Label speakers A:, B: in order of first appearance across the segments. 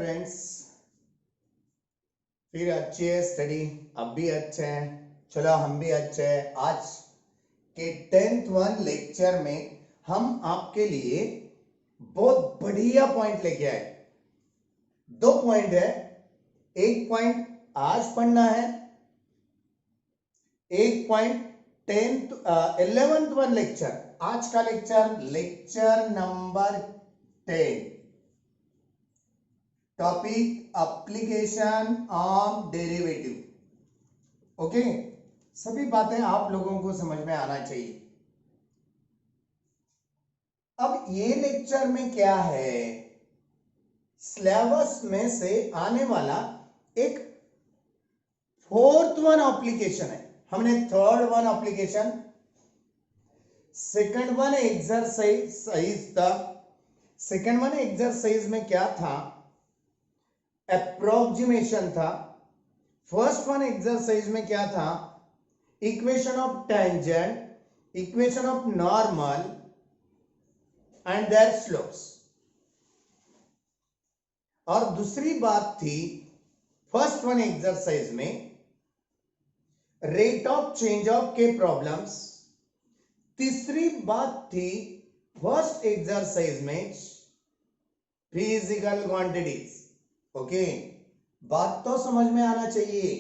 A: Friends, फिर अच्छी है स्टडी। अब भी अच्छे हैं, चलो हम भी अच्छे हैं। आज के 10th वन लेक्चर में हम आपके लिए बहुत बढ़िया पॉइंट लेके आए। 2 पॉइंट है, एक पॉइंट आज पढ़ना है, एक पॉइंट 11th वन लेक्चर। आज का lecture number 10, topic application of derivative. Okay, सभी बातें आप लोगों को समझ में आना चाहिए। अब ये लेक्चर में क्या है, सिलेबस में से आने वाला एक 4th वन एप्लीकेशन है। हमने 3rd one application, 2nd one exercise था। 2nd वन एक्सरसाइज में क्या था, अप्रोक्सीमेशन था। 1st वन एक्सरसाइज में क्या था, equation of tangent, equation of normal and their slopes. और दूसरी बात थी 1st वन एक्सरसाइज में रेट ऑफ चेंज ऑफ के प्रॉब्लम्स। तीसरी बात थी 1st एक्सरसाइज में फिजिकल क्वांटिटीज। ओके, बात तो समझ में आना चाहिए।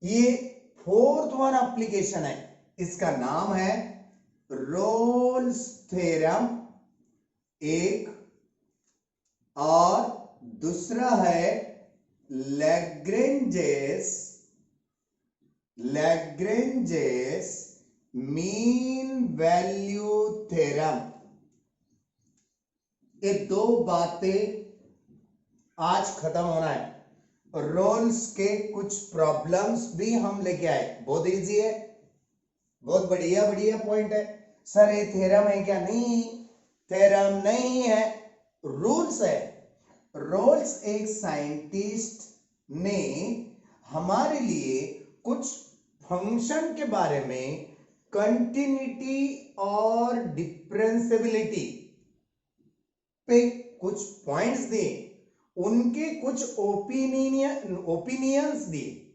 A: ये 4th वन एप्लीकेशन है, इसका नाम है रोल्स थ्योरम एक, और दूसरा है लैग्रेंजेस मीन वैल्यू थ्योरम। ये 2 बातें आज खत्म होना है। रोल्स के कुछ प्रॉब्लम्स भी हम लेके आए, बहुत इजी है, बहुत बढ़िया बढ़िया पॉइंट है। सर ये थ्योरम है क्या? नहीं, थ्योरम नहीं है, रूल्स है। रोल्स एक साइंटिस्ट ने हमारे लिए कुछ फंक्शन के बारे में, कंटिन्यूटी और डिफरेंशिएबिलिटी पे कुछ पॉइंट्स दिए, उनके कुछ ओपिनियंस दिए।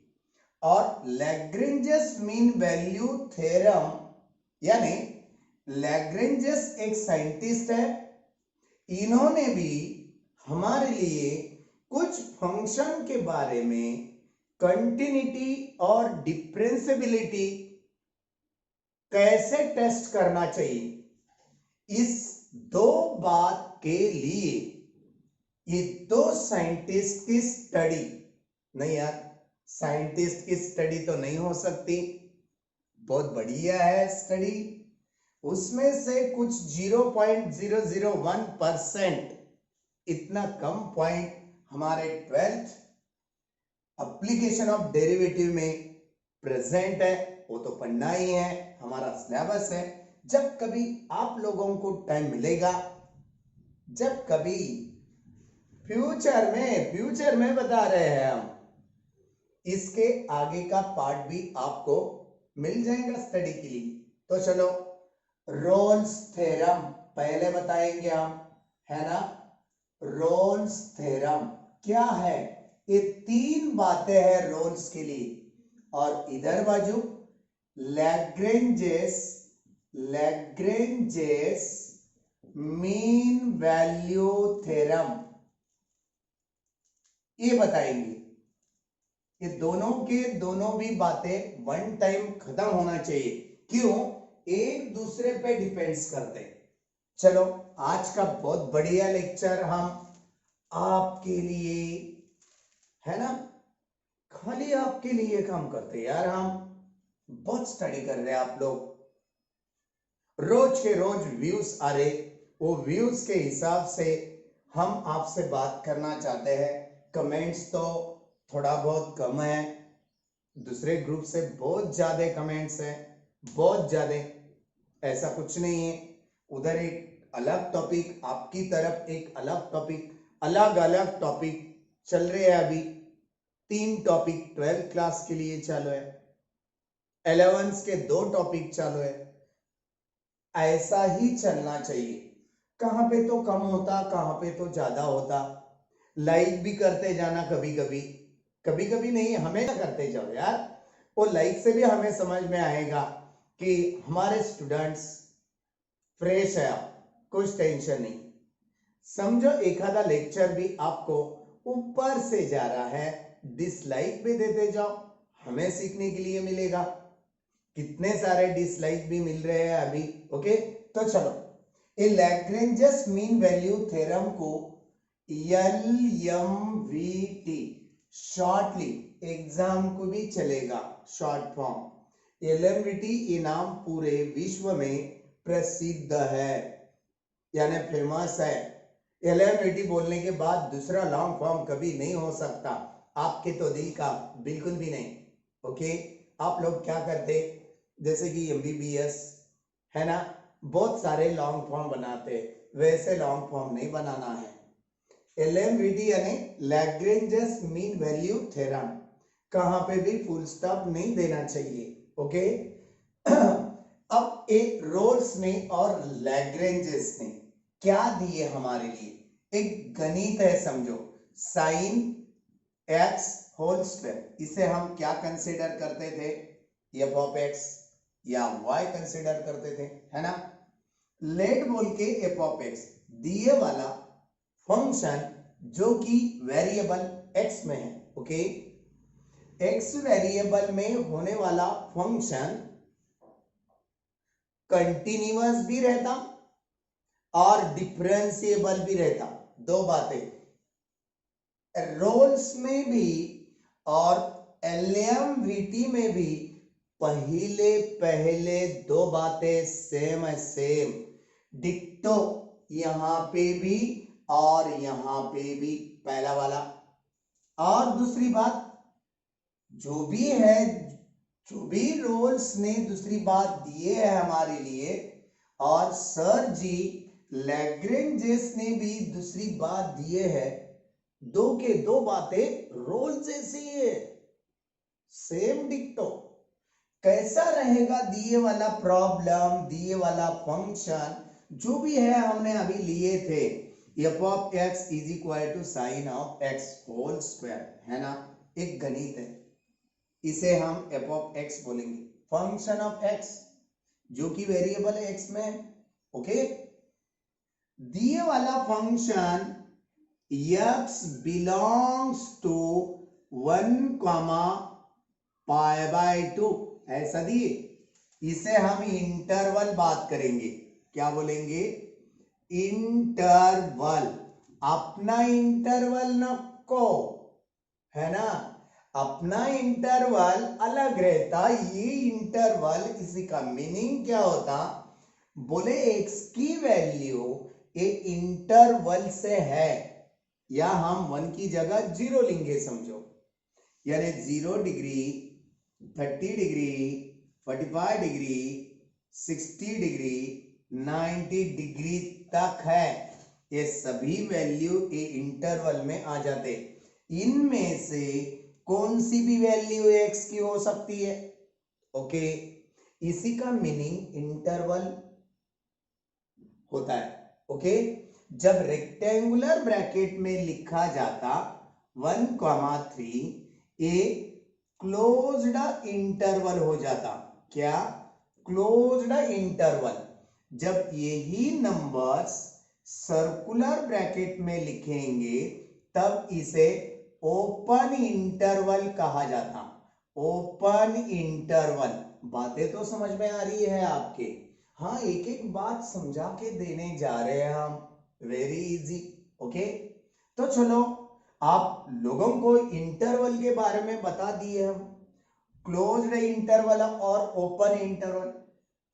A: और लैग्रेंजेस मीन वैल्यू थ्योरम, यानी लैग्रेंजेस एक साइंटिस्ट है, इन्होंने भी हमारे लिए कुछ फंक्शन के बारे में कंटिन्यूटी और डिफरेंशिएबिलिटी कैसे टेस्ट करना चाहिए, इस 2 बात के लिए ये 2 साइंटिस्ट की स्टडी, नहीं यार साइंटिस्ट की स्टडी तो नहीं हो सकती, बहुत बढ़िया है स्टडी। उसमें से कुछ 0.001% इतना कम पॉइंट हमारे 12th एप्लीकेशन ऑफ डेरिवेटिव में प्रेजेंट है, वो तो पढ़ना ही है, हमारा सिलेबस है। जब कभी आप लोगों को टाइम मिलेगा, जब कभी फ्यूचर में बता रहे हैं हम, इसके आगे का पार्ट भी आपको मिल जाएगा स्टडी के लिए। तो चलो, रोल्स थ्योरम पहले बताएंगे हम, है ना। रोल्स थ्योरम क्या है? ये 3 बातें हैं रोल्स के लिए। और इधर बाजू लैग्रेंजेस मीन वैल्यू थ्योरम, ये बताएंगे। ये दोनों के दोनों भी बातें वन टाइम खत्म होना चाहिए। क्यों? एक दूसरे पे डिपेंड्स करते हैं। चलो, आज का बहुत बढ़िया लेक्चर हम आपके लिए, है ना, खाली आपके लिए काम करते हैं यार। हम बहुत स्टडी कर रहे हैं, आप लोग रोज के रोज व्यूज आ रहे, वो व्यूज के हिसाब से हम आपसे बात करना चाहते हैं। कमेंट्स तो थोड़ा बहुत कम है, दूसरे ग्रुप से बहुत ज्यादा कमेंट्स है, बहुत ज्यादा। ऐसा कुछ नहीं है, उधर एक अलग टॉपिक, आपकी तरफ एक अलग टॉपिक, अलग अलग टॉपिक चल रहे हैं। अभी 3 टॉपिक 12th क्लास के लिए चालू है, 11th के 2 टॉपिक चालू है। ऐसा ही चलना चाहिए, कहां पे तो कम होता, कहां पे तो ज्यादा होता, लाइक भी करते जाना, कभी कभी, कभी कभी नहीं, हमेशा करते जाओ यार। वो लाइक से भी हमें समझ में आएगा कि हमारे स्टूडेंट्स फ्रेश है, कुछ टेंशन नहीं। समझो एक आधा लेक्चर भी आपको ऊपर से जा रहा है, डिसलाइक भी देते जाओ, हमें सीखने के लिए मिलेगा। कितने सारे डिसलाइक भी मिल रहे हैं अभी। ओके, तो चलो, ए लैग्रेंजस मीन वैल्यू थ्योरम को LMVT शॉर्टली, एग्जाम को भी चलेगा शॉर्ट फॉर्म। LMVT ये नाम पूरे विश्व में प्रसिद्ध है, यानी फेमस है। LMVT बोलने के बाद दूसरा लॉन्ग फॉर्म कभी नहीं हो सकता, आपके तो दिल का बिल्कुल भी नहीं। ओके, आप लोग क्या करते, जैसे कि MBBS है ना, बहुत सारे लॉन्ग फॉर्म बनाते, वैसे लॉन्ग फॉर्म नहीं बनाना है। LMVT यानी लैग्रेंजस मीन वैल्यू थ्योरम, कहां पे भी फुल स्टॉप नहीं देना चाहिए। ओके अब एक रोल्स ने और लैग्रेंजेस ने क्या दिए हमारे लिए, एक गणित है समझो, साइन एक्स होल स्क्वायर। इसे हम क्या कंसीडर करते थे, एफ ऑफ एक्स या वाई कंसीडर करते थे, है ना। लेट बोल के एफ ऑफ एक्स दिए वाला फंक्शन जो कि वेरिएबल एक्स में है। ओके, एक्स वेरिएबल में होने वाला फंक्शन कंटिन्यूअस भी रहता और डिफरेंशिएबल भी रहता, दो बातें। रोल्स में भी और LMVT में भी पहले पहले दो बातें सेम है, सेम डिक्टो, यहां पे भी और यहां पे भी, पहला वाला। और दूसरी बात, जो भी है, जो भी रोल्स ने दूसरी बात दिए है हमारे लिए, और सर जी लैग्रेंजेस ने भी दूसरी बात दिए है, दो के दो बातें रोल जैसी है, सेम डिक्टो। कैसा रहेगा दिए वाला प्रॉब्लम, दिए वाला फंक्शन, जो भी है हमने अभी लिए थे, f of x is equal to sine of x whole square, है ना, एक गणित है, इसे हम एफ ऑफ एक्स बोलेंगे, फंक्शन ऑफ एक्स जो कि वेरिएबल एक्स में है। ओके, दिए वाला फंक्शन x बिलोंग्स टू 1, π/2 ऐसा दिए, इसे हम इंटरवल बात करेंगे, क्या बोलेंगे, इंटरवल। अपना इंटरवल नको, है ना, अपना इंटरवल अलग रहता, ये इंटरवल, इसी का मीनिंग क्या होता, बोले x की वैल्यू एक इंटरवल से है, या हम 1 की जगह 0 लेंगे समझो, यानी 0 degree, 30 degree, 45 degree, 60 degree, 90 degree तक है, ये सभी वैल्यू ये इंटरवल में आ जाते। इनमें से कौन सी भी वैल्यू x की हो सकती है। ओके, इसी का मीनिंग इंटरवल होता है। ओके, जब रेक्टेंगुलर ब्रैकेट में लिखा जाता 1,3, ए क्लोज्ड इंटरवल हो जाता, क्या, क्लोज्ड इंटरवल। जब यही नंबर्स सर्कुलर ब्रैकेट में लिखेंगे तब इसे ओपन इंटरवल कहा जाता, ओपन इंटरवल। बातें तो समझ में आ रही है आपके, हाँ, एक एक बात समझा के देने जा रहे हैं हम, वेरी इजी। ओके, तो चलो, आप लोगों को इंटरवल के बारे में बता दिए हम, क्लोज्ड इंटरवल और ओपन इंटरवल।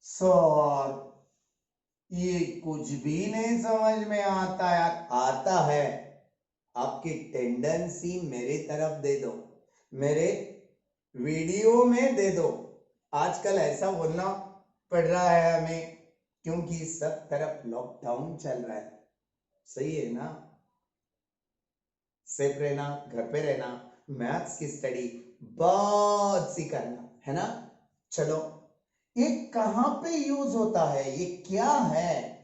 A: सर ये कुछ भी नहीं समझ में आता यार, आता है, आपकी टेंडेंसी मेरी तरफ दे दो, मेरे वीडियो में दे दो। आजकल ऐसा बोलना पड़ रहा है हमें क्योंकि सब तरफ लॉकडाउन चल रहा है, सही है ना, सेफ रहना, घर पे रहना, मैथ्स की स्टडी बहुत सी करना, है ना। चलो, ये कहां पे यूज होता है, ये क्या है,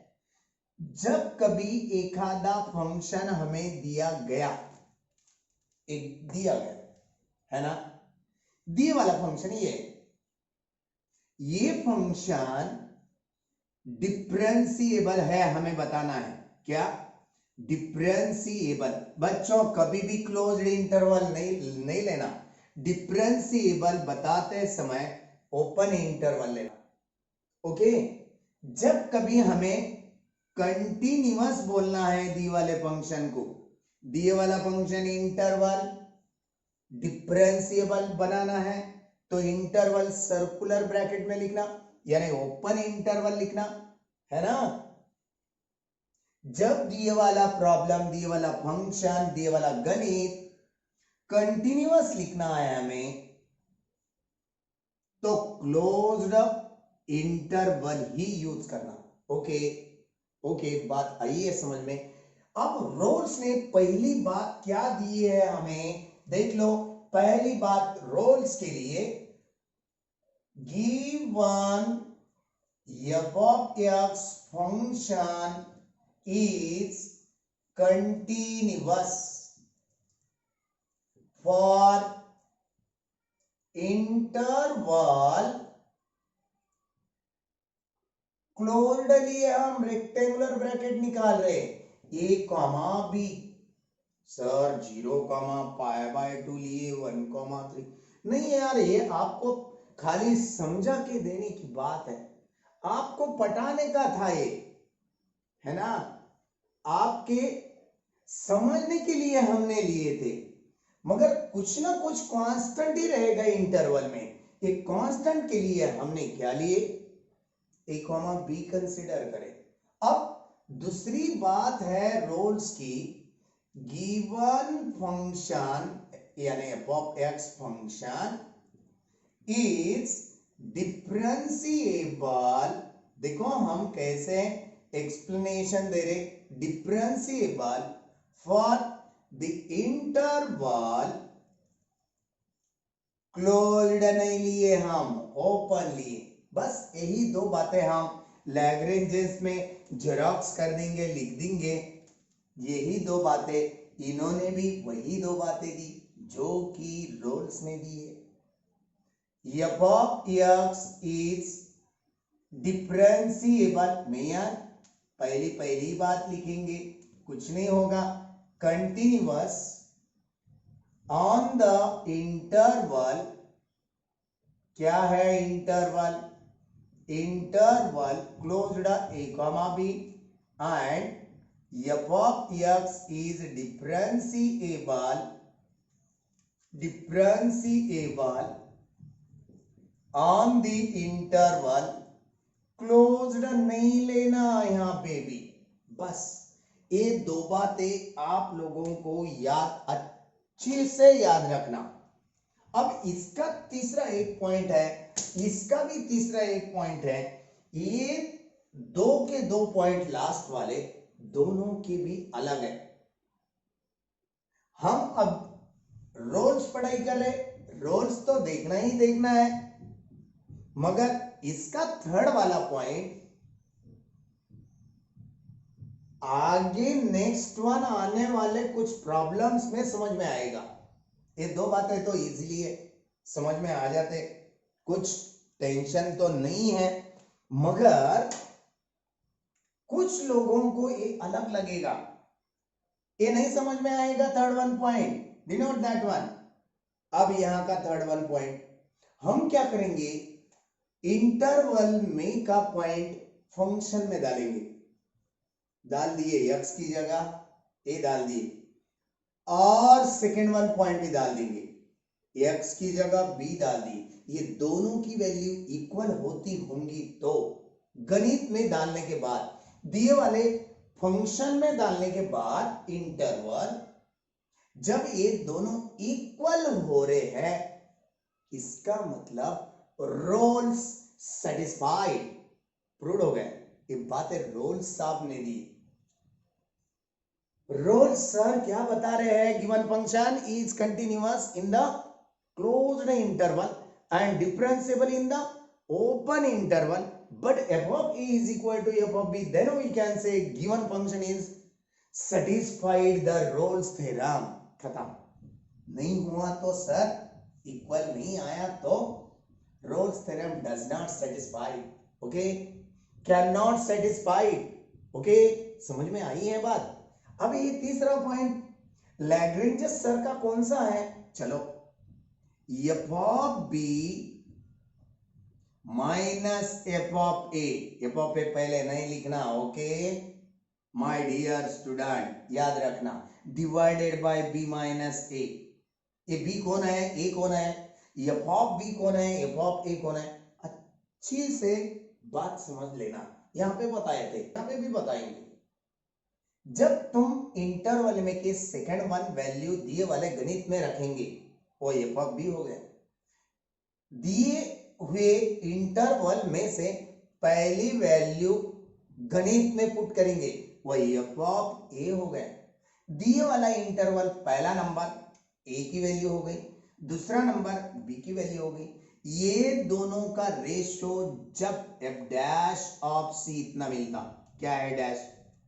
A: जब कभी एक आधा फंक्शन हमें दिया गया, एक दिया गया है ना, दिए वाला फंक्शन ये फंक्शन डिफरेंशिएबल है, हमें बताना है क्या, डिफरेंशिएबल। बच्चों कभी भी क्लोज्ड इंटरवल नहीं लेना, डिफरेंशिएबल बताते समय ओपन इंटरवल लेना। ओके, जब कभी हमें कंटिन्यूअस बोलना है दिए वाले फंक्शन को, दिए वाला फंक्शन इंटरवल डिफरेंशिएबल बनाना है तो इंटरवल सर्कुलर ब्रैकेट में लिखना, यानी ओपन इंटरवल लिखना है ना। जब दिए वाला प्रॉब्लम, दिए वाला फंक्शन, दिए वाला गणित कंटिन्यूअस लिखना है हमें तो क्लोज्ड इंटरवल ही यूज करना। ओके ओके, बात आई है समझ में। अब रोल्स ने पहली बात क्या दी है हमें, देख लो। पहली बात रोल्स के लिए, given f of x function is continuous for interval closed लिए हम रेक्टेंगुलर ब्रैकेट निकाल रहे, a कॉमा b, सर 0,π/2 लिए 1,3, नहीं यार, ये आपको खाली समझा के देने की बात है, आपको पटाने का था ये, है ना, आपके समझने के लिए हमने लिए थे। मगर कुछ ना कुछ कांस्टेंट ही रहेगा इंटरवल में, एक कांस्टेंट के लिए हमने क्या लिए, a, b कंसिडर करें। अब दूसरी बात है रोल्स की, गिवन फंक्शन यानी f of x function is differentiable. देखो हम कैसे एक्सप्लेनेशन दे रहे, differentiable for the interval closed नहीं लिए हम, ओपन लिए। बस यही दो बातें हम लैग्रेंजेस में जेरॉक्स कर देंगे, लिख देंगे, यही दो बातें, इन्होंने भी वही दो बातें दी जो कि रोल्स ने दी है। f of x is differentiable में यार पहली बात लिखेंगे, कुछ नहीं होगा, कंटिन्यूअस ऑन द इंटरवल, क्या है interval, interval closed a, b and f of x is differentiable on the interval closed नहीं लेना यहां पे भी। बस ये दो बातें आप लोगों को याद, अच्छे से याद रखना। अब इसका तीसरा एक पॉइंट है, इसका भी तीसरा एक पॉइंट है, ये दो के दो पॉइंट लास्ट वाले दोनों के भी अलग है। हम अब रोल्स पढ़ाई कर रहे, रोल्स तो देखना ही देखना है, मगर इसका थर्ड वाला पॉइंट आगे नेक्स्ट वन आने वाले कुछ प्रॉब्लम्स में समझ में आएगा। ये दो बातें तो इजीली है, समझ में आ जाते, कुछ टेंशन तो नहीं है, मगर कुछ लोगों को ये अलग लगेगा, ये नहीं समझ में आएगा। Third one point, denote that one. अब यहां का थर्ड वन पॉइंट हम क्या करेंगे, इंटरवल में का पॉइंट फंक्शन में डालेंगे, डाल दिए x की जगह a डाल दिए, और सेकेंड वन पॉइंट भी डाल देंगे, x की जगह b डाल दी। ये दोनों की वैल्यू इक्वल होती होंगी तो गणित में डालने के बाद, दिए वाले फंक्शन में डालने के बाद इंटरवल, जब ये दोनों इक्वल हो रहे हैं इसका मतलब रोल्स सेटिस्फाइड, प्रूव हो गए। ये बातें रोल्स साहब ने दी। रोल्स सर क्या बता रहे हैं, given function is continuous in the closed interval and differentiable in the open interval, but f of a is equal to f of b, then we can say given function is satisfied the Rolle's theorem। खत्म। नहीं हुआ तो sir equal नहीं आया तो Rolle's theorem does not satisfy, okay, can not satisfied, okay, समझ में आई है बात। अब ये तीसरा पॉइंट लैग्रेंजस सर का कौन सा है, चलो F of B minus F of A पहले नहीं लिखना, ओके माय डियर स्टूडेंट, याद रखना, divided by B minus A. ये बी कौन है, ए कौन है, एफ ऑफ बी कौन है, एफ ऑफ ए कौन है, अच्छी से बात समझ लेना, यहां पे बताए थे, यहां पे भी बताएंगे। जब तुम इंटरवल में के सेकंड वन वैल्यू दिए वाले गणित में रखेंगे वो एफ ऑफ बी हो गया, दिए हुए इंटरवल में से पहली वैल्यू गणित में पुट करेंगे वो एफ ऑफ ए हो गया, दिए वाला इंटरवल पहला नंबर ए की वैल्यू हो गई, दूसरा नंबर बी की वैल्यू हो गई, ये दोनों का रेशो जब एफ डैश ऑफ सी इतना मिलता, क्या है डैश,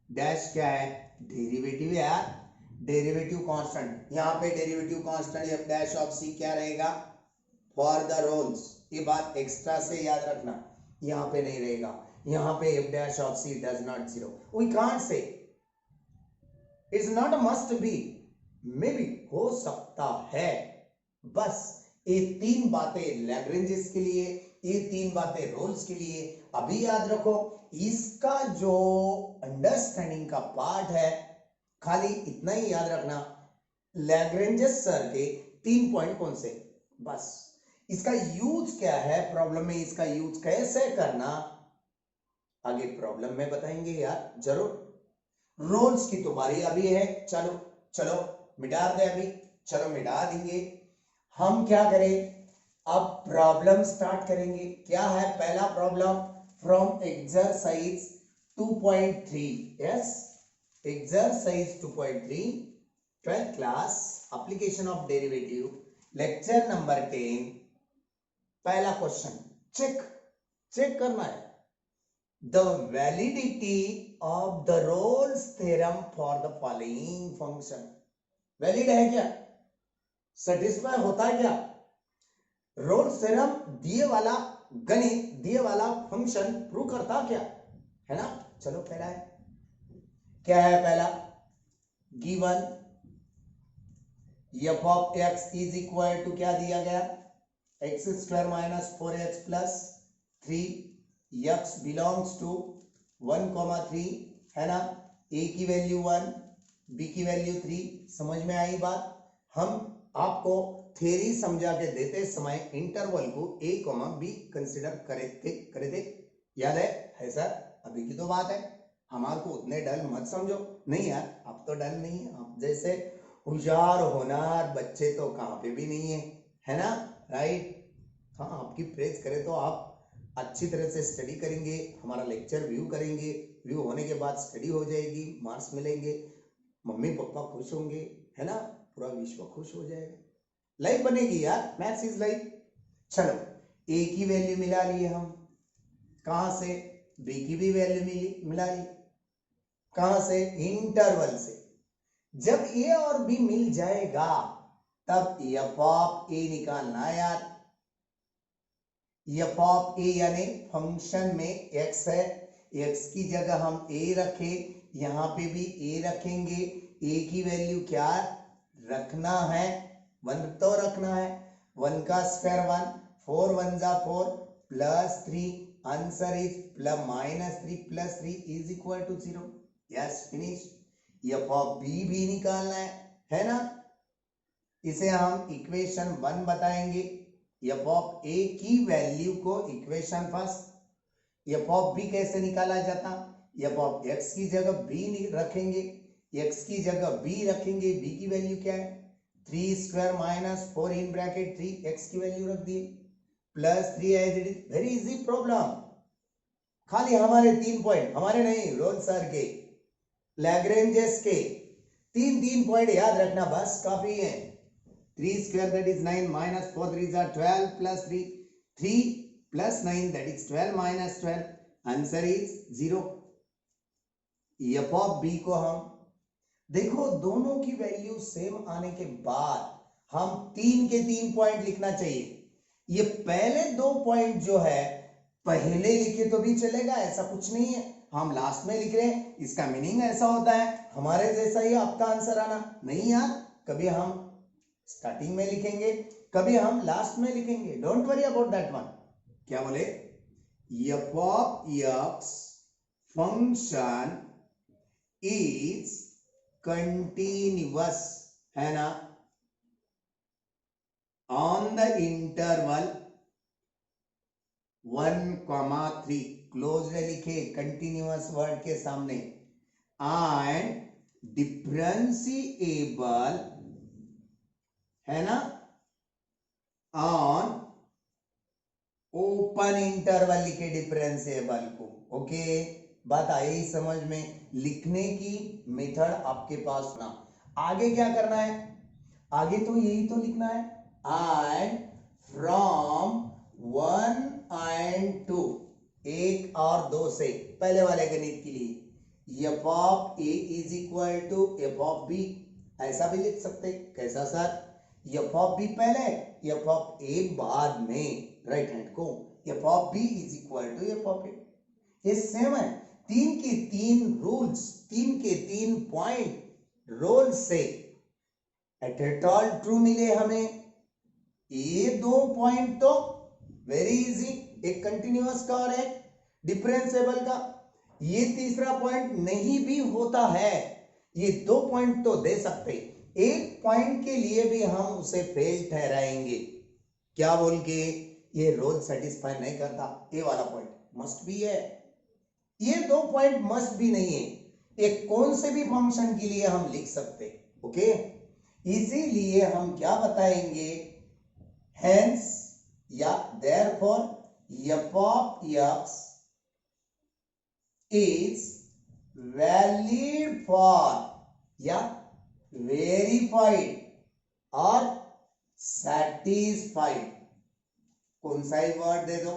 A: डैश क्या है, डेरिवेटिव यार, डेरिवेटिव कांस्टेंट, यहां पे derivative constant F dash of C क्या रहेगा, फॉर द रोल्स, ये बात एक्स्ट्रा से याद रखना, यहां पे नहीं रहेगा, यहां पे F dash of C does not zero, we can't say, it's not a must be, मे भी हो सकता है, बस ये तीन बातें लैग्रेंजेस के लिए, ये तीन बातें रोल्स के लिए अभी याद रखो। इसका जो अंडरस्टैंडिंग का पार्ट है खाली इतना ही याद रखना, लैग्रेंजेस सर के 3 पॉइंट कौन से, बस इसका यूज क्या है प्रॉब्लम में, इसका यूज कैसे करना आगे प्रॉब्लम में बताएंगे यार जरूर। रोल्स की तो बारी अभी है, चलो चलो मिटा दे अभी, चलो मिटा देंगे। हम क्या करें अब प्रॉब्लम स्टार्ट करेंगे, क्या है पहला problem, from exercise 2.3, yes exercise 2.3 12th class application of derivative lecture number 10, पहला क्वेश्चन चेक करना है, the validity of the Rolle's theorem for the following function, valid है क्या, सेटिस्फाई होता है क्या, रोल्स थ्योरम दिए वाला गणित दिए वाला फंक्शन प्रूव करता क्या, है ना। चलो पहला है, क्या है पहला, given F of x is equal to क्या दिया गया, x square minus 4x plus 3, x belongs to 1,3 है ना, a की वैल्यू 1, b की वैल्यू 3, समझ में आई बात। हम आपको थ्योरी समझा के देते समय इंटरवल को a, b कंसीडर करे थे, याद है सर, अभी की तो बात है, हमारे को उतने डल मत समझो, नहीं यार अब तो डल नहीं है, आप जैसे होशियार होनार बच्चे तो कहाँ पे भी नहीं है ना, राइट। हाँ आपकी प्रेज करे तो आप अच्छी तरह से स्टडी करेंगे, हमारा लेक्चर व्यू करेंगे, व्यू होने के बाद स्टडी हो जाएगी, मार्क्स मिलेंगे, मम्मी पापा खुश होंगे, है ना, पूरा विश्व खुश हो जाएगा, लाइफ बनेगी यार, मैथ्स इज लाइफ। चलो ए की वैल्यू मिला ली हम, कहां से, बी की भी वैल्यू मिला ली, कहां से, इंटरवल से। जब ए और बी मिल जाएगा तब एफ ऑफ ए निकालना यार, एफ ऑफ ए यानी फंक्शन में x है, x की जगह हम a रखे, यहां पे भी a रखेंगे, a की वैल्यू क्या रखना है, 1 तो रखना है, 1 का स्क्वायर 1, 4 1 जा 4 plus 3, answer is plus minus 3 plus 3 is equal to 0, yes finish. F of b भी निकालना है ना, इसे हम इक्वेशन 1 बताएंगे, एफ ऑफ ए की वैल्यू को equation first, f of b कैसे निकाला जाता, एफ ऑफ एक्स की जगह बी रखेंगे, एक्स की जगह बी रखेंगे, बी की वैल्यू क्या है 3 square minus 4 in bracket 3, x की वैल्यू रख दिए plus 3 as it is, very easy problem. खाली हमारे 3 पॉइंट, हमारे नहीं रोल सर के, लैग्रेंजेस के 3 पॉइंट याद रखना बस काफी है। 3 square that is 9 minus 4 3s are 12 plus 3, 3 plus 9 that is 12 minus 12, answer is 0। f of b को हम देखो दोनों की वैल्यू सेम आने के बाद हम 3 के 3 पॉइंट लिखना चाहिए। ये पहले 2 पॉइंट जो है पहले लिखे तो भी चलेगा, ऐसा कुछ नहीं है, हम लास्ट में लिख रहे हैं, इसका मीनिंग ऐसा होता है हमारे जैसा ही आपका आंसर आना। नहीं यार, कभी हम स्टार्टिंग में लिखेंगे, कभी हम लास्ट में लिखेंगे, don't worry about that one. क्या बोले, f of x function is continuous, है ना, ऑन द इंटरवल 1,3, क्लोज लिखे कंटिन्यूअस वर्ड के सामने, एंड डिफरेंशिएबल, है ना, ऑन ओपन इंटरवल लिखे डिफरेंशिएबल को। ओके, बात आई समझ में? लिखने की मेथड आपके पास ना। आगे क्या करना है, आगे तो यही तो लिखना है, एंड फ्रॉम 1 and 2, 1 और 2 से, पहले वाले गणित के लिए f of a is equal to f of b, ऐसा भी लिख सकते। कैसा सर, f of b पहले, f of a बाद में, राइट हैंड को, f of b is equal to f of a। ये सेम है, 3 के 3 रूल्स, 3 के 3 पॉइंट रोल से एट ऑल ट्रू मिले हमें। ये 2 पॉइंट तो वेरी इजी, एक कंटिन्यूअस का और एक डिफरेंशिएबल का। ये तीसरा पॉइंट नहीं भी होता है, ये 2 पॉइंट तो दे सकते, एक पॉइंट के लिए भी हम उसे फेल ठहराएंगे। क्या बोल के, ये रोल सेटिस्फाई नहीं करता, ये वाला पॉइंट मस्ट भी है, ये 2 पॉइंट मस्ट भी नहीं है, एक कौन से भी फंक्शन के लिए हम लिख सकते। ओके, इसीलिए हम क्या बताएंगे, हेंस या therefore f of x is valid for या verified और satisfied, कौन सा ही वर्ड दे दो,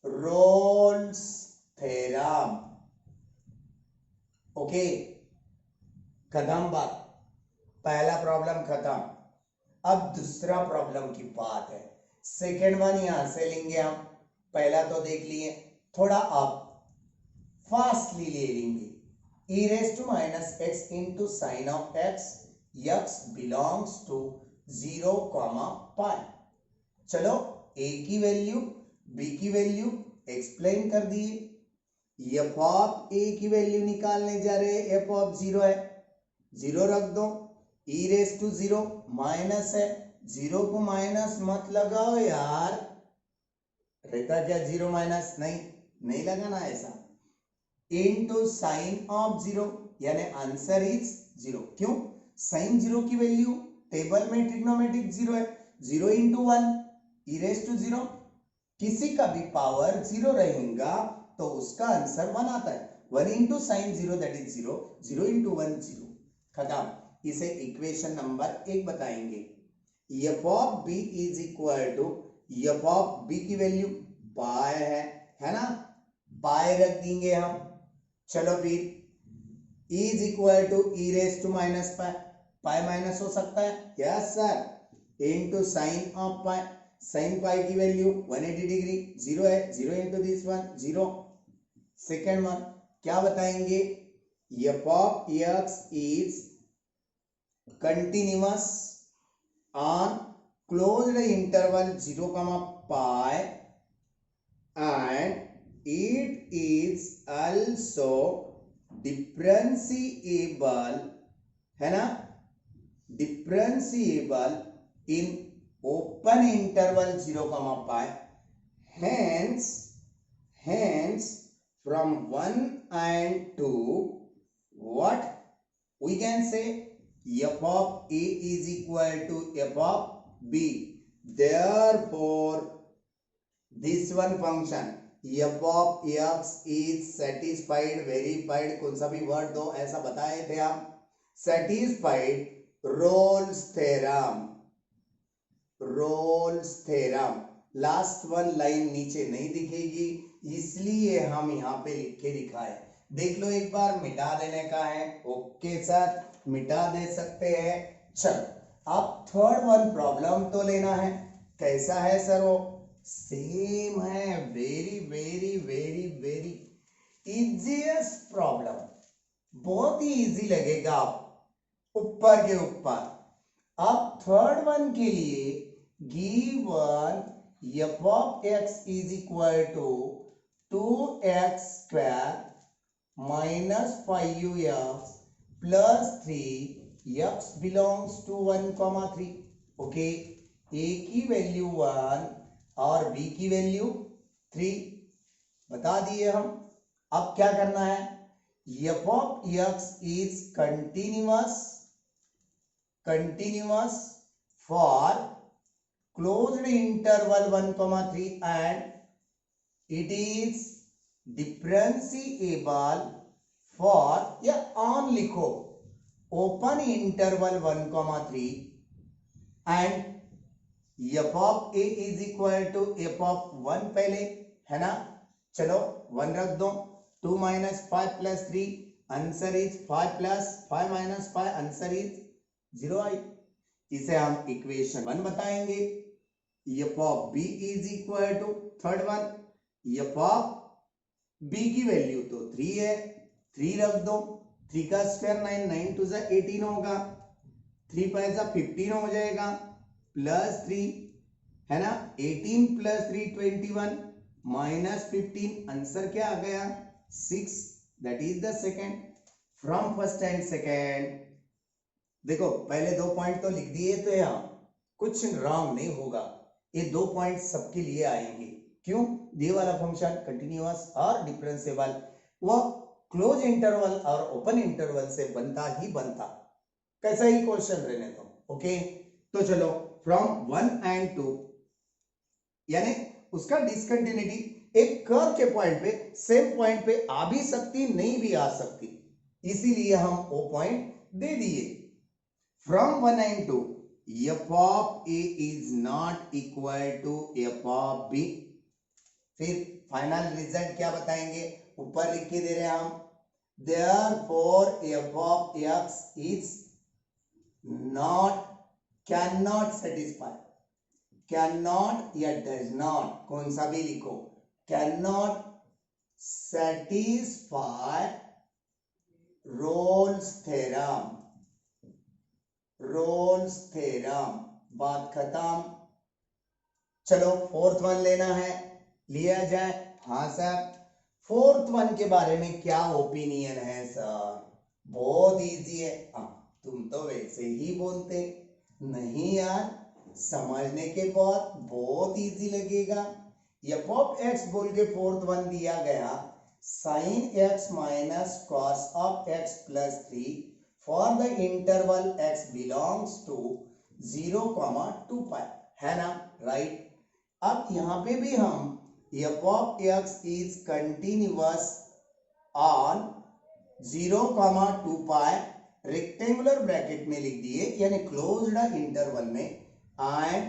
A: रोल्स थ्योरम। ओके, खत्म बात, पहला प्रॉब्लम खत्म। अब दूसरा प्रॉब्लम की बात है, सेकेंड वन यहां से लेंगे हम, पहला तो देख लिए, थोड़ा आप फास्टली ले लेंगे। e raised to minus x into sin of x, x belongs to 0, pi। चलो a की वैल्यू b की वैल्यू एक्सप्लेन कर दिए। f ऑफ a की वैल्यू निकालने जा रहे हैं, f ऑफ 0 है, 0 रख दो, e रेस टू 0 माइनस है, 0 को माइनस मत लगाओ यार, रहता क्या 0 माइनस, नहीं लगाना ऐसा, इनटू साइन ऑफ 0, यानी आंसर इज 0। क्यों, साइन 0 की वैल्यू टेबल में ट्रिग्नोमेट्रिक 0 है, 0 इंटू 1 ई रेस टू 0, किसी का भी पावर 0 रहेगा तो उसका आंसर 1 आता है, 1 into sine 0 that is 0, 0 into 1 0, खत्म। इसे इक्वेशन नंबर 1 बताएंगे। f of b is equal to, f of b की वैल्यू पाई है ना, पाई रख देंगे हम। चलो फिर is equal to e raise to minus pi, pi minus हो सकता है, yes sir, into sine of pi, sine pi की वैल्यू 180 डिग्री, 0 है, 0 into this one 0। Second one क्या बताएंगे, f of x is continuous on closed interval 0, pi and it is also differentiable, है ना, differentiable in open interval 0, pi, hence from 1 and 2 what we can say, f of a is equal to f of b, therefore this one function f of x is satisfied, verified, कौन सा भी word दो ऐसा बताए थे आप, satisfied Rolle's theorem, Rolle's theorem. Last one line नीचे नहीं दिखेगी, इसलिए हम यहाँ पे लिख के दिखाए, देख लो एक बार, मिटा देने का है, ओके सर, मिटा दे सकते हैं। चलो अब थर्ड वन प्रॉब्लम तो लेना है। कैसा है सर वो? सेम है, very very very very easiest problem, बहुत ही इजी लगेगा आप ऊपर के ऊपर। अब थर्ड वन के लिए given f of x is equal to 2x square minus 5ux plus 3 x belongs to 1, 3। Okay, a की वैल्यू 1 और b की वैल्यू 3 बता दिए हम। अब क्या करना है? f of x is continuous for closed interval 1, 3 and it is differentiable for, या ऑन लिखो, open interval 1, 3 and f of a is equal to f of 1 पहले है ना। चलो 1 रख दो, 2 minus 5 plus 3 answer is 5 plus 5 minus 5 answer is 0 आई। इसे हम इक्वेशन 1 बताएंगे। f of b is equal to third one, f of b की वैल्यू तो 3 है, 3 रख दो, 3 का स्क्वायर 9, 9 टू 18 होगा, 3 5 15 हो जाएगा, प्लस 3 है ना, 18 प्लस 3 21 माइनस 15 आंसर क्या आ गया 6। That is the second from first and second. देखो पहले 2 पॉइंट तो लिख दिए थे, यहाँ कुछ रॉन्ग नहीं होगा, ये 2 पॉइंट सबके लिए आएंगे। क्यों? दिए वाला फंक्शन कंटिन्यूअस और डिफरेंशिएबल वो क्लोज इंटरवल और ओपन इंटरवल से बनता ही बनता, कैसा ही क्वेश्चन रहने दो। ओके, तो चलो फ्रॉम 1 and 2 यानी उसका डिसकंटिन्यूटी एक कर्व के पॉइंट पे सेम पॉइंट पे आ भी सकती, नहीं भी आ सकती, इसीलिए हम वो पॉइंट दे दिए। From 1 and 2 f of a is not equal to f of b। फिर फाइनल रिजल्ट क्या बताएंगे? ऊपर लिख के दे रहे हैं हम, therefore f of x is not, cannot satisfy, cannot या does not, कौन सा भी लिखो, cannot satisfy Rolle's theorem. Roles theorem, बात खत्म। चलो फोर्थ वन लेना है, लिया जाए। हाँ सर, फोर्थ वन के बारे में क्या ओपिनियन है सर? बहुत इजी है। तुम तो वैसे ही बोलते नहीं यार, समझने के बाद बहुत इजी लगेगा। f of x बोल के फोर्थ वन दिया गया, sin x minus cos of x plus 3 for the interval x belongs to 0, 2 pi, है ना, राइट। अब यहाँ पे भी हम f of x is continuous on 0, 2 pi rectangular bracket में लिख दिए, यानी क्लोज्ड इंटरवल में, and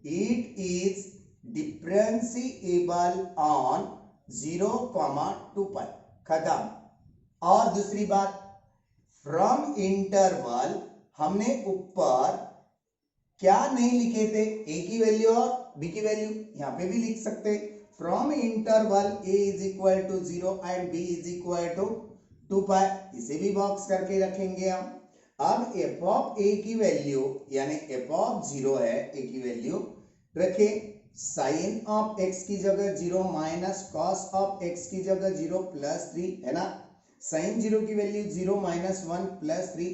A: it is differentiable on 0, 2 pi, खत्म। और दूसरी बात, फ्रॉम इंटरवल हमने ऊपर क्या नहीं लिखे थे, a की वैल्यू और b की वैल्यू, यहाँ पे भी लिख सकते, from interval a is equal to 0 and b is equal to 2 pi, इसे भी बॉक्स करके रखेंगे हम। अब f ऑफ a की वैल्यू यानी f ऑफ 0 है, a की वैल्यू रखे, साइन ऑफ x की जगह 0 माइनस कॉस ऑफ x की जगह 0 प्लस 3, है ना, साइन 0 की वैल्यू 0 माइनस 1 प्लस 3,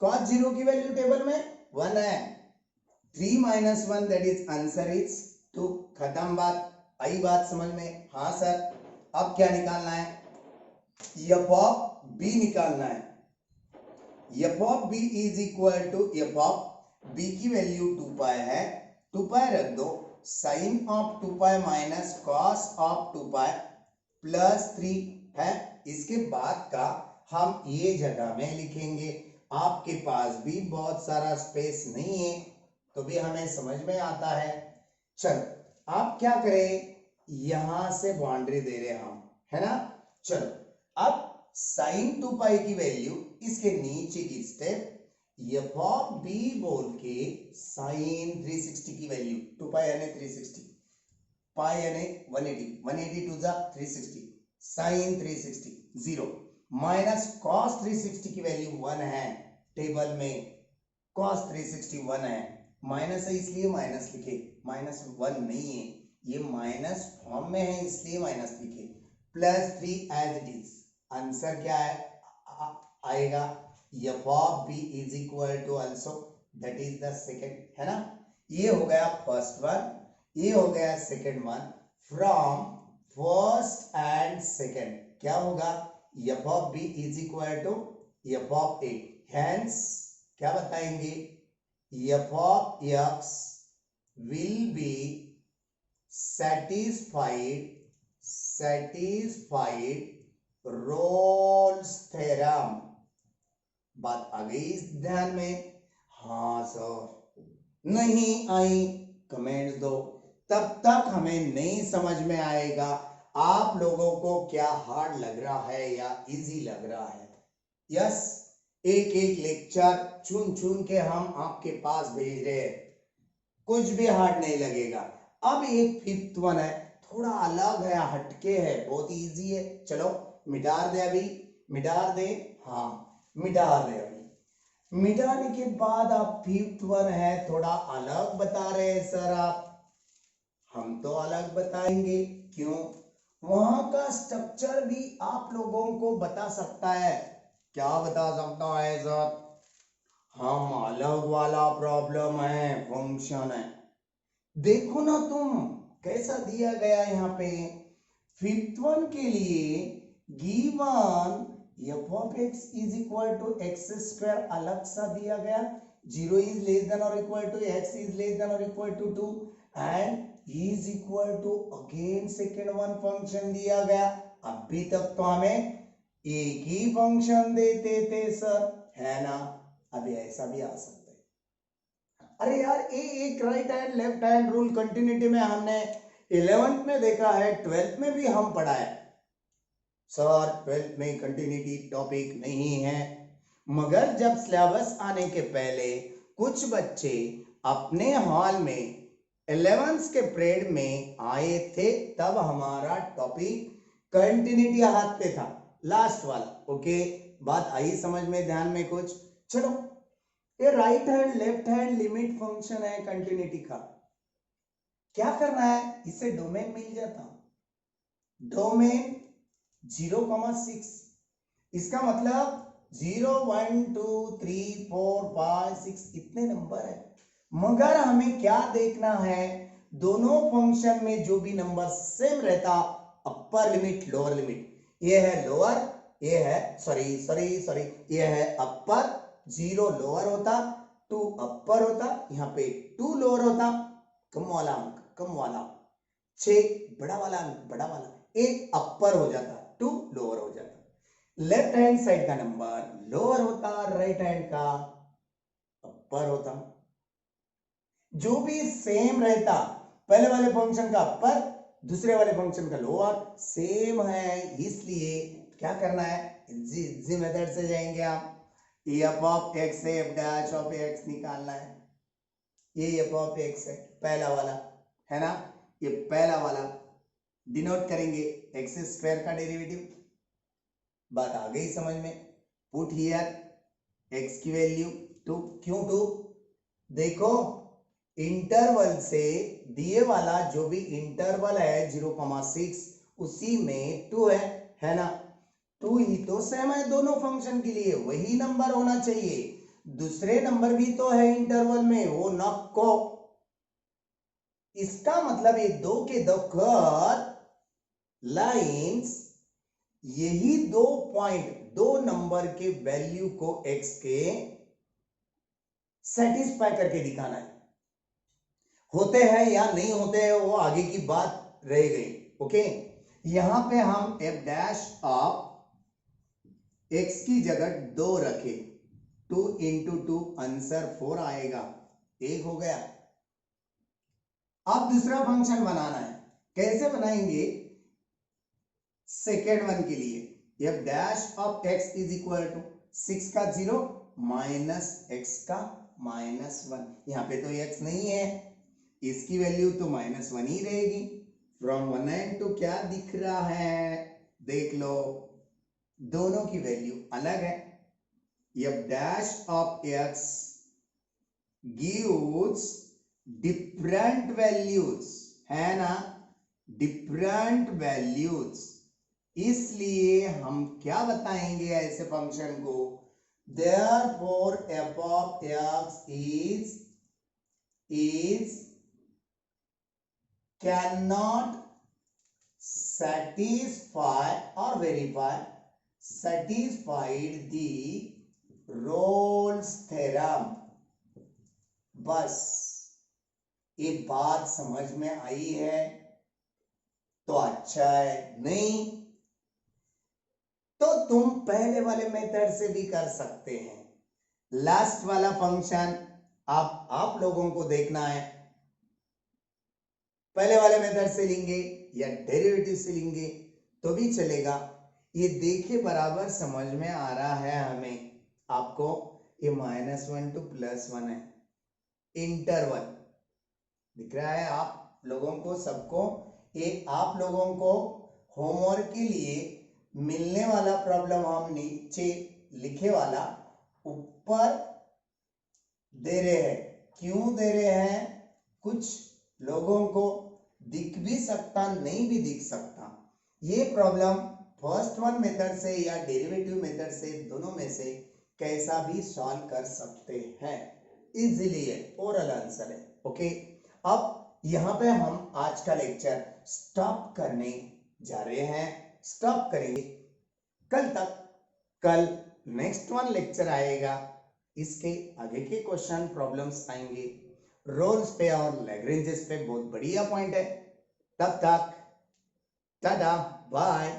A: कॉस 0 की वैल्यू टेबल में 1 है, 3 minus 1 that is answer is 2, खत्म बात। आई बात समझ में? हाँ सर। अब क्या निकालना है? f ऑफ b निकालना है। f of b is equal to f of b की वैल्यू 2 पाई है, 2 पाई रख दो, sine of 2 pi minus cos of 2 pi plus 3 है। इसके बाद का हम ये जगह में लिखेंगे, आपके पास भी बहुत सारा स्पेस नहीं है तो भी हमें समझ में आता है। चलो आप क्या करें, यहां से बाउंड्री दे रहे हम, है ना। चलो अब साइन 2 पाई की वैल्यू इसके नीचे की स्टेप एफ ऑफ बी बोल के साइन 360 की वैल्यू 2 पाई यानी 360 पाई यानी 180 180 टू जा 360 साइन 360 0 माइनस कॉस 360 की वैल्यू 1 है टेबल में कॉस 360 1 है माइनस है इसलिए माइनस लिखे माइनस 1 नहीं है ये माइनस फॉर्म में है इसलिए माइनस लिखे plus 3 as it is answer क्या है आएगा f of b is equal to also that is the second है ना ये हो गया फर्स्ट वन ये हो गया second one from first and second क्या होगा f of b is equal to f of a hence क्या बताएंगे f of x will be satisfied Rolle's theorem बात आ गई इस ध्यान में हाँ सर नहीं आई कमेंट्स दो तब तक हमें नहीं समझ में आएगा आप लोगों को क्या हार्ड लग रहा है या इजी लग रहा है यस एक एक लेक्चर चुन चुन के हम आपके पास भेज रहे हैं कुछ भी हार्ड नहीं लगेगा अब एक फिफ्थ वन है थोड़ा अलग है हटके है बहुत इजी है चलो मिटा दे अभी मिटा दे हाँ मिटा दे अभी मिटाने के बाद आप फिफ्थ वन है थोड़ा अलग बता रहे हैं सर आप हम तो अलग बताएंगे क्यों वहां का स्ट्रक्चर भी आप लोगों को बता सकता है क्या बता सकता है सर हम अलग वाला प्रॉब्लम है फंक्शन है देखो ना तुम कैसा दिया गया यहाँ पे फिफ्थ वन के लिए given F of x is equal to X square अलग सा दिया गया 0 इज लेस देन और equal to X is less than और equal to 2 and is equal to again second one function दिया गया अभी तक तो हमें एक ही फंक्शन देते थे सर है ना अभी ऐसा भी आ सकता है अरे यार एक right hand left hand rule continuity में हमने 11th में देखा है 12th में भी हम पढ़ा है सर 12th में कंटिन्यूटी टॉपिक नहीं है मगर जब सिलेबस आने के पहले कुछ बच्चे अपने हॉल में 11th के पीरियड में आए थे तब हमारा टॉपिक कंटिन्यूटी हाथ पे था लास्ट वाला ओके बात आई समझ में ध्यान में कुछ चलो ये right hand left hand limit function है कंटिन्यूटी का क्या करना है इससे डोमेन मिल जाता डोमेन 0,6 इसका मतलब 0 1 2 3 4 5 6 इतने नंबर है मगर हमें क्या देखना है दोनों फंक्शन में जो भी नंबर सेम रहता अपर लिमिट लोअर लिमिट ये है लोअर ये है सॉरी ये है अपर 0 लोअर होता 2 अपर होता यहाँ पे 2 लोअर होता कम वाला अंक कम वाला 6 बड़ा वाला अंक बड़ा वाला 1 अपर हो जाता 2 लोअर हो जाता लेफ्ट हैंड साइड का नंबर लोअर होता राइट हैंड का अपर होता जो भी सेम रहता पहले वाले फंक्शन का अपर दूसरे वाले फंक्शन का लोअर सेम है इसलिए क्या करना है इजी मेथड से जाएंगे आप एफ ऑफ एक्स से एफ डैश ऑफ एक्स निकालना है ये एफ ऑफ एक्स है पहला वाला है ना ये पहला वाला डिनोट करेंगे एक्स स्क्वायर का डेरिवेटिव बात आ गई समझ में पुट हियर एक्स की वैल्यू 2 क्यों 2 देखो इंटरवल से दिए वाला जो भी इंटरवल है 0,6 उसी में 2 है ना 2 ही तो सेम है दोनों फंक्शन के लिए वही नंबर होना चाहिए दूसरे नंबर भी तो है इंटरवल में वो न को इसका मतलब ये दो के दो कर्व लाइंस यही 2 पॉइंट 2 नंबर के वैल्यू को x के सेटिस्फाई करके दिखाना है होते हैं या नहीं होते हैं वो आगे की बात रह गई ओके यहां पे हम f डैश ऑफ x की जगह 2 रखे 2 इंटू 2 आंसर 4 आएगा 1 हो गया अब दूसरा फंक्शन बनाना है कैसे बनाएंगे सेकेंड वन के लिए f dash of x is equal to 6 का 0 माइनस एक्स का -1, यहाँ पे तो x नहीं है, इसकी वैल्यू तो -1 ही रहेगी। फ्रॉम 1 एंड टू क्या दिख रहा है, देख लो, दोनों की वैल्यू अलग है। f dash of x gives different values, है ना, डिफरेंट वैल्यूज, इसलिए हम क्या बताएंगे ऐसे फंक्शन को, therefore f of x is cannot satisfy or verify satisfied the Rolle's theorem। बस ये बात समझ में आई है तो अच्छा है, नहीं तो तुम पहले वाले मेथड से भी कर सकते हैं। लास्ट वाला फंक्शन आप लोगों को देखना है, पहले वाले मेथड से लेंगे या डेरिवेटिव से लेंगे तो भी चलेगा। ये देखे बराबर समझ में आ रहा है हमें, आपको ये -1 to +1 है, इंटरवल दिख रहा है आप लोगों को सबको। ये आप लोगों को होमवर्क के लिए मिलने वाला प्रॉब्लम हम नीचे लिखे वाला ऊपर दे रहे हैं। क्यों दे रहे हैं, कुछ लोगों को दिख भी सकता, नहीं भी दिख सकता। ये प्रॉब्लम फर्स्ट वन मेथड से या डेरिवेटिव मेथड से, दोनों में से कैसा भी सॉल्व कर सकते हैं इजीली, है ओरल आंसर है। ओके, अब यहाँ पे हम आज का लेक्चर स्टॉप करने जा रहे हैं, स्टॉप करेंगे कल तक। कल नेक्स्ट वन लेक्चर आएगा, इसके आगे के क्वेश्चन प्रॉब्लम्स आएंगे, रोल्स पे और लैग्रेंजेस पे बहुत बढ़िया पॉइंट है। तब तक टाटा बाय।